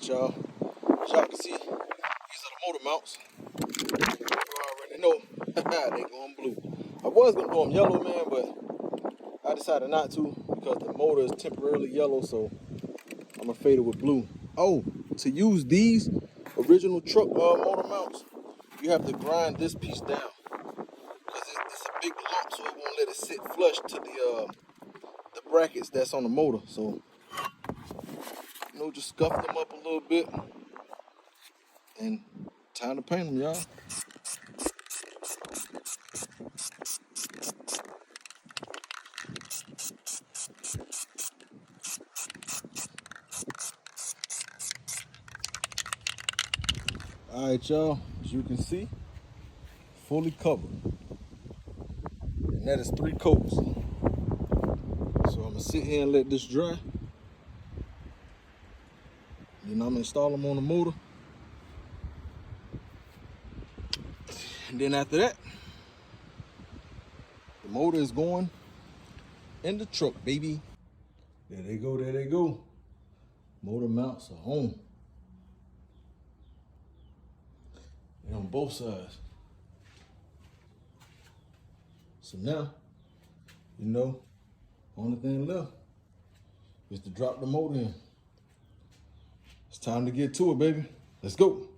Alright, y'all. As y'all can see, these are the motor mounts. You already know they going blue. I was gonna go them yellow, man, but I decided not to because the motor is temporarily yellow, so I'm gonna fade it with blue. Oh, to use these original truck motor mounts, you have to grind this piece down because it's a big lump, so it won't let it sit flush to the brackets that's on the motor. So, you know, just scuff them up a little bit and time to paint them, y'all. All right, y'all, as you can see, fully covered. And that is 3 coats. So I'm gonna sit here and let this dry. Then I'm gonna install them on the motor. And then after that, the motor is going in the truck, baby. There they go, there they go. Motor mounts are on. And on both sides. So now, you know, only thing left is to drop the motor in. It's time to get to it, baby. Let's go.